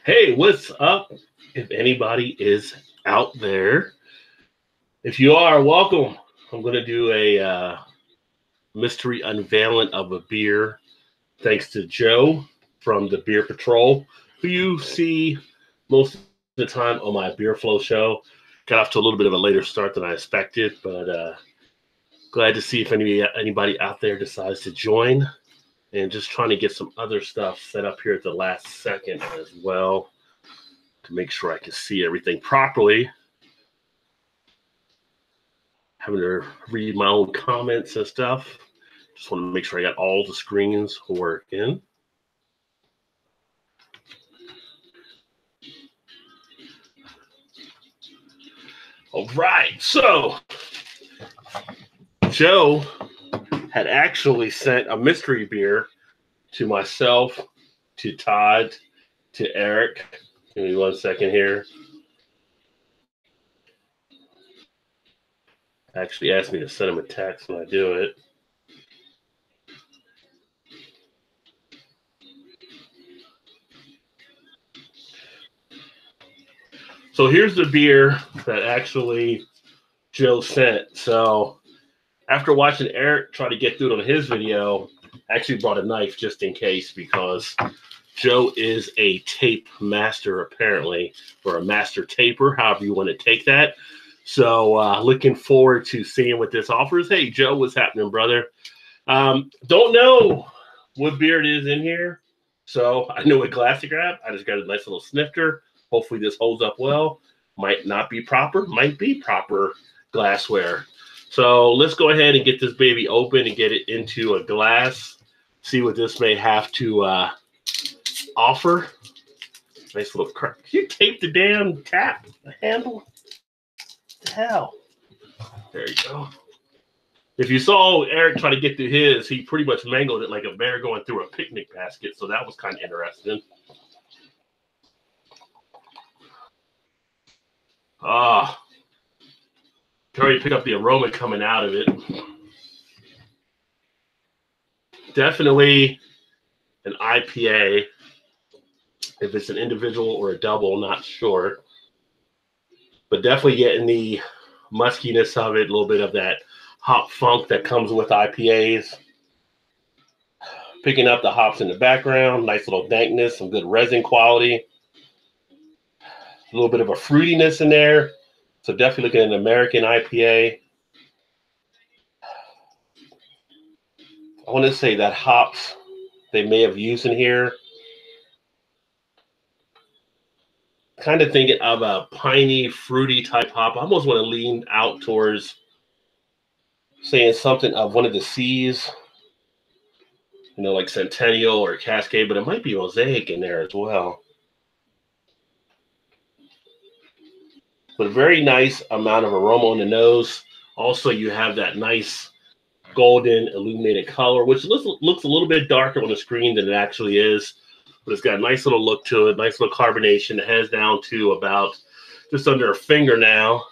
Hey, what's up? If anybody is out there, if you are, welcome. I'm going to do a mystery unveiling of a beer thanks to Joe from the Beer Patrol, who you see most of the time on my Beer Flow show. Got off to a little bit of a later start than I expected, but glad to see if anybody out there decides to join. And just trying to get some other stuff set up here at the last second as well to make sure I can see everything properly. Having to read my own comments and stuff. Just want to make sure I got all the screens working. All right, so Joe had actually sent a mystery beer to myself, to Todd, to Eric. Give me 1 second here. Actually asked me to send him a text when I do it. So here's the beer that actually Joe sent. So after watching Eric try to get through it on his video, I actually brought a knife just in case because Joe is a tape master apparently, or a master taper, however you want to take that. So looking forward to seeing what this offers. Hey, Joe, what's happening, brother? Don't know what beer it is in here. So I know what glass to grab. I just got a nice little snifter. Hopefully this holds up well. Might not be proper, might be proper glassware. So let's go ahead and get this baby open and get it into a glass. See what this may have to offer. Nice little crack. You taped the damn tap, the handle. What the hell? There you go. If you saw Eric try to get through his, he pretty much mangled it like a bear going through a picnic basket. So that was kind of interesting. Can already pick up the aroma coming out of it. Definitely an IPA. If it's an individual or a double, not sure. But definitely getting the muskiness of it, a little bit of that hop funk that comes with IPAs. Picking up the hops in the background, nice little dankness, some good resin quality. A little bit of a fruitiness in there. So definitely looking at an American IPA. I want to say that hops they may have used in here. Kind of thinking of a piney, fruity type hop. I almost want to lean out towards saying something of one of the C's, you know, like Centennial or Cascade, but it might be Mosaic in there as well. But a very nice amount of aroma on the nose. Also, you have that nice golden illuminated color, which looks a little bit darker on the screen than it actually is. But it's got a nice little look to it, nice little carbonation. It has down to about just under a finger now.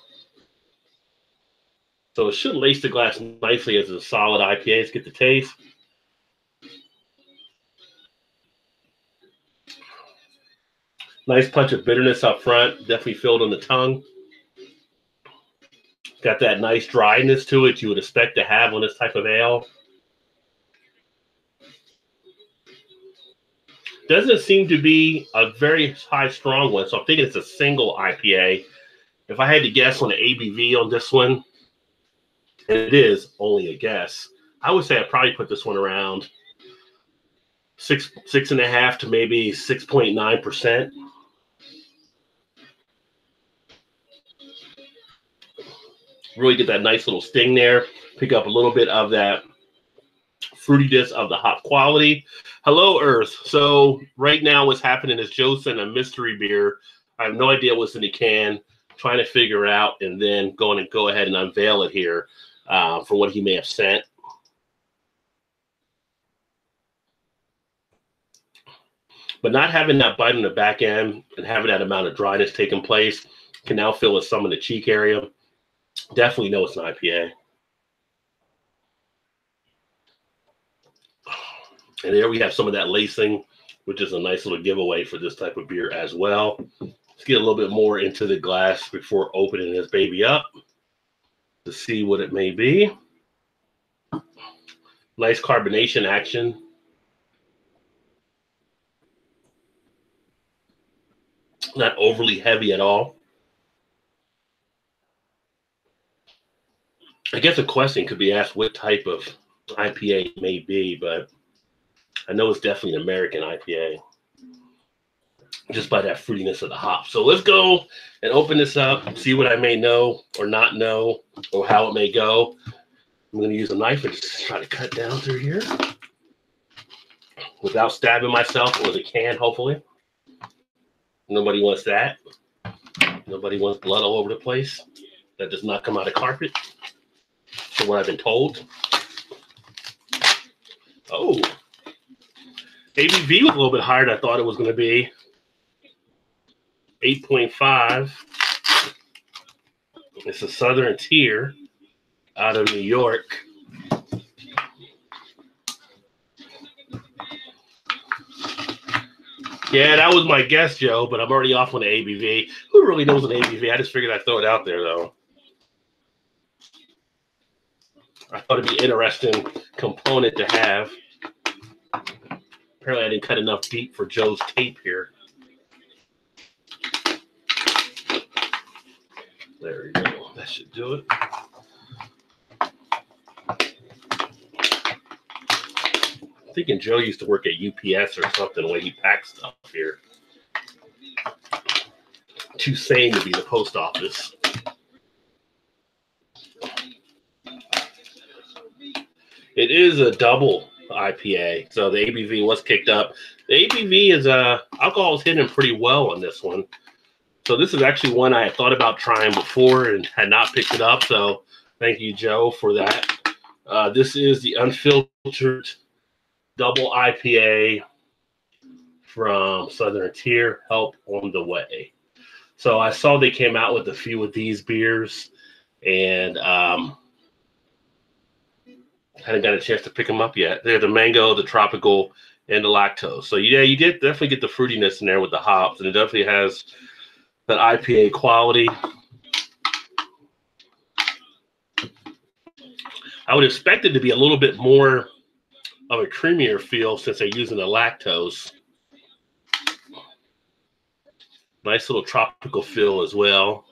So it should lace the glass nicely as a solid IPA. Let's get the taste. Nice punch of bitterness up front, definitely filled on the tongue. Got that nice dryness to it you would expect to have on this type of ale. Doesn't seem to be a very high strong one, so I'm thinking it's a single IPA. If I had to guess on the ABV on this one, and it is only a guess, I would say I'd probably put this one around 6.5 to maybe 6.9%. Really get that nice little sting there. Pick up a little bit of that fruitiness of the hop quality. Hello, Earth. So right now what's happening is Joe sent a mystery beer. I have no idea what's in the can. Trying to figure out and then go ahead and unveil it here for what he may have sent. But not having that bite on the back end and having that amount of dryness taking place can now fill with some in the cheek area. Definitely know it's an IPA. And there we have some of that lacing which is a nice little giveaway for this type of beer as well. Let's get a little bit more into the glass before opening this baby up to see what it may be. Nice carbonation action. Not overly heavy at all. I guess a question could be asked what type of IPA it may be, but I know it's definitely an American IPA just by that fruitiness of the hop. So let's go and open this up, see what I may know or not know or how it may go. I'm going to use a knife and just try to cut down through here without stabbing myself with a can, hopefully. Nobody wants that. Nobody wants blood all over the place. That does not come out of carpet, from what I've been told. Oh, ABV was a little bit higher than I thought it was going to be. 8.5. It's a Southern Tier out of New York. Yeah, that was my guess, Joe, but I'm already off on the ABV. Who really knows an ABV? I just figured I'd throw it out there, though. I thought it'd be an interesting component to have. Apparently, I didn't cut enough deep for Joe's tape here. There we go. That should do it. I'm thinking Joe used to work at UPS or something, the way he packs stuff here. Too sane to be the post office. It is a double IPA, so the ABV was kicked up. The ABV is alcohol is hidden pretty well on this one. So this is actually one I had thought about trying before and had not picked it up. So thank you, Joe, for that. This is the unfiltered double IPA from Southern Tier. Help on the way. So I saw they came out with a few of these beers, and hadn't got a chance to pick them up yet. They're the mango, the tropical, and the lactose. So yeah, you did definitely get the fruitiness in there with the hops, and it definitely has that IPA quality. I would expect it to be a little bit more of a creamier feel since they're using the lactose. Nice little tropical feel as well.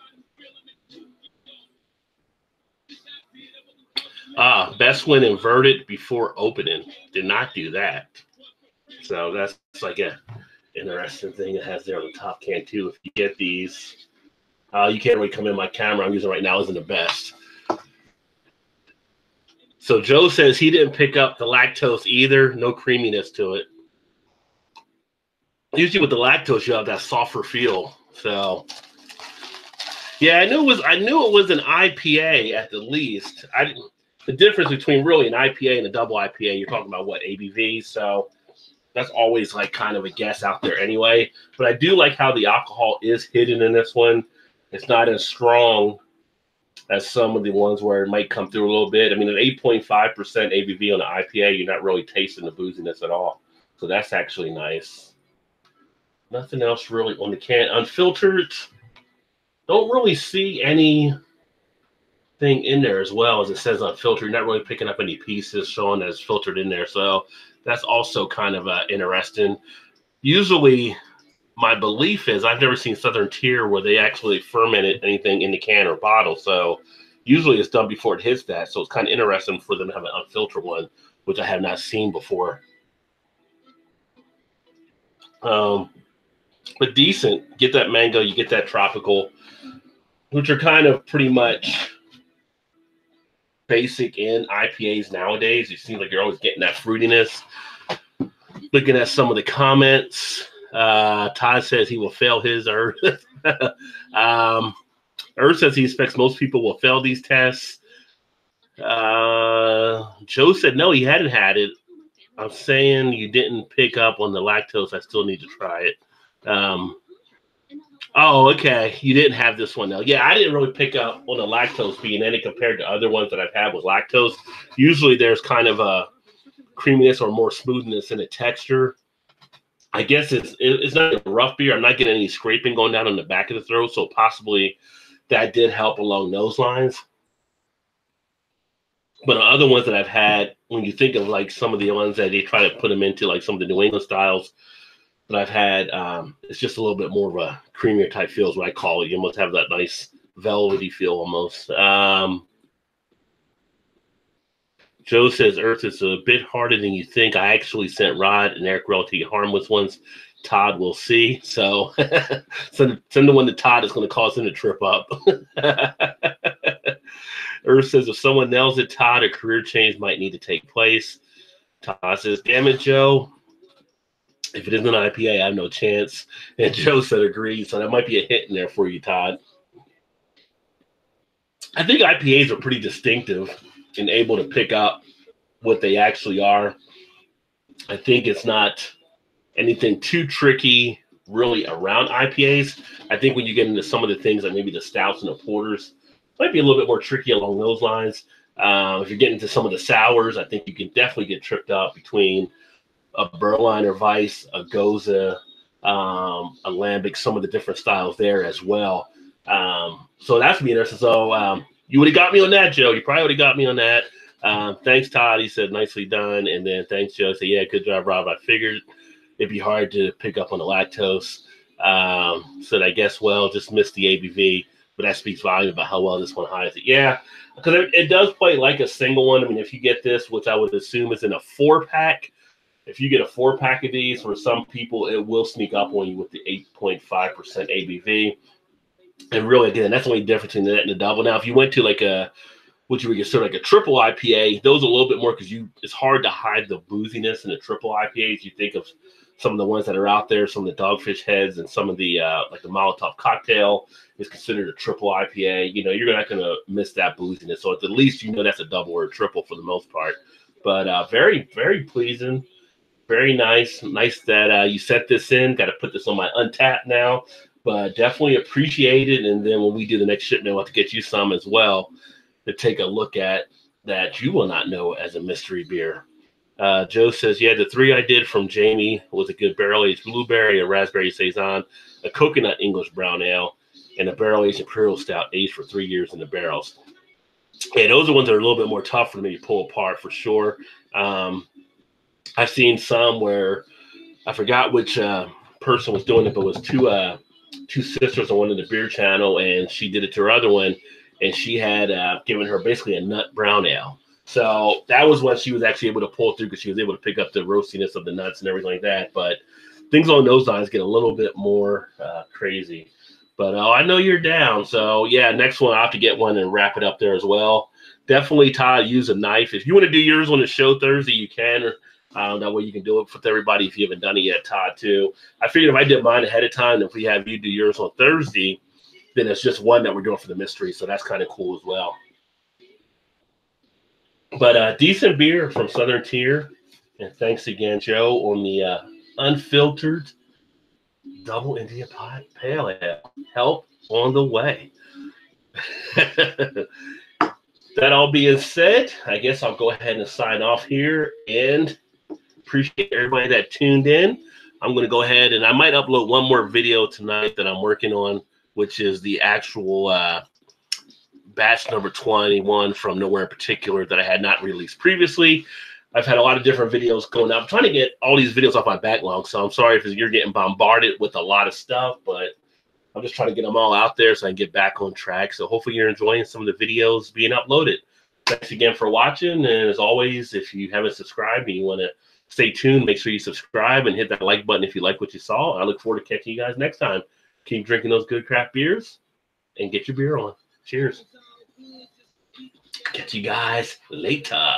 Best when inverted before opening. Did not do that. So that's like a interesting thing it has there on the top can too. If you get these, you can't really come in my camera I'm using right now isn't the best. So Joe says he didn't pick up the lactose either. No creaminess to it. Usually with the lactose, you have that softer feel. So yeah, I knew it was an IPA at the least. The difference between really an IPA and a double IPA, you're talking about what, ABV? So that's always like kind of a guess out there anyway. But I do like how the alcohol is hidden in this one. It's not as strong as some of the ones where it might come through a little bit. I mean, an 8.5% ABV on the IPA, you're not really tasting the booziness at all. So that's actually nice. Nothing else really on the can. Unfiltered, don't really see anything in there as well as it says unfiltered. You're not really picking up any pieces showing that it's filtered in there. So that's also kind of interesting. Usually, my belief is I've never seen Southern Tier where they actually fermented anything in the can or bottle. So usually it's done before it hits that. So it's kind of interesting for them to have an unfiltered one, which I have not seen before. But decent. Get that mango, you get that tropical, which are kind of pretty much basic in IPAs nowadays. It seems like you're always getting that fruitiness. Looking at some of the comments, Todd says he will fail his Earth. Earth says he expects most people will fail these tests. Joe said no, he hadn't had it. I'm saying you didn't pick up on the lactose. I still need to try it. Oh, okay. You didn't have this one though. Yeah, I didn't really pick up on the lactose being any compared to other ones that I've had with lactose. Usually there's kind of a creaminess or more smoothness in the texture. I guess it's not a rough beer. I'm not getting any scraping going down on the back of the throat, so possibly that did help along those lines. But on other ones that I've had, when you think of like some of the ones that they try to put them into, like some of the New England styles that I've had, it's just a little bit more of a creamier type feel is what I call it. You almost have that nice velvety feel almost. Joe says Earth is a bit harder than you think. I actually sent Rod and Eric relatively harmless ones. Todd will see. So send the one to Todd is going to cause him to trip up. Earth says if someone nails it, Todd, a career change might need to take place. Todd says, damn it, Joe. If it isn't an IPA, I have no chance. And Joe said agree. So that might be a hit in there for you, Todd. I think IPAs are pretty distinctive and able to pick up what they actually are. I think it's not anything too tricky really around IPAs. I think when you get into some of the things like maybe the stouts and the porters, might be a little bit more tricky along those lines. If you're getting into some of the sours, I think you can definitely get tripped up between a Berliner Weiss, a Goza, a Lambic, some of the different styles there as well. So that's me interesting. So you would have got me on that, Joe. You probably would have got me on that. Thanks, Todd. He said, nicely done. And then thanks, Joe. Said, yeah, good job, Rob. I figured it'd be hard to pick up on the lactose. Said, I guess, well, just missed the ABV. But that speaks volume about how well this one hides it. Yeah, because it does play like a single one. I mean, if you get this, which I would assume is in a 4-pack, if you get a 4-pack of these, for some people, it will sneak up on you with the 8.5% ABV. And really, again, that's the only difference in that and the double. Now, if you went to like what you would consider like a triple IPA, those are a little bit more because it's hard to hide the booziness in the triple IPAs. You think of some of the ones that are out there, some of the Dogfish Heads and some of the like the Molotov Cocktail is considered a triple IPA. You know, you're not going to miss that booziness. So at the least, you know, that's a double or a triple for the most part. But very, very pleasing. Very nice. Nice that you set this in. Got to put this on my Untapped now. But definitely appreciate it. And then when we do the next shipment, we'll have to get you some as well to take a look at that you will not know as a mystery beer. Joe says, yeah, the 3 I did from Jamie was a good barrel-aged blueberry, a raspberry saison, a coconut English brown ale, and a barrel-aged imperial stout aged for 3 years in the barrels. And those are ones that are a little bit more tough for me to pull apart for sure. I've seen some where I forgot which person was doing it, but it was two sisters on one of the beer channel, and she did it to her other one, and she had given her basically a nut brown ale. So that was what she was actually able to pull through because she was able to pick up the roastiness of the nuts and everything like that. But things along those lines get a little bit more crazy. But I know you're down. So, yeah, next one, I'll have to get one and wrap it up there as well. Definitely, Todd, use a knife. If you want to do yours on the show Thursday, you can. That way you can do it with everybody if you haven't done it yet, Todd, too. I figured if I did mine ahead of time, if we have you do yours on Thursday, then it's just one that we're doing for the mystery. So that's kind of cool as well. But decent beer from Southern Tier. And thanks again, Joe, on the unfiltered Double India Pot Pale Ale. Help on the way. That all being said, I guess I'll go ahead and sign off here and appreciate everybody that tuned in. I'm going to go ahead and I might upload one more video tonight that I'm working on, which is the actual batch number 21 from Nowhere in Particular that I had not released previously. I've had a lot of different videos going up. I'm trying to get all these videos off my backlog, so I'm sorry if you're getting bombarded with a lot of stuff, but I'm just trying to get them all out there so I can get back on track. So hopefully you're enjoying some of the videos being uploaded. Thanks again for watching. And as always, if you haven't subscribed and you want to stay tuned, make sure you subscribe and hit that like button if you like what you saw. I look forward to catching you guys next time. Keep drinking those good craft beers and get your beer on. Cheers. Catch you guys later.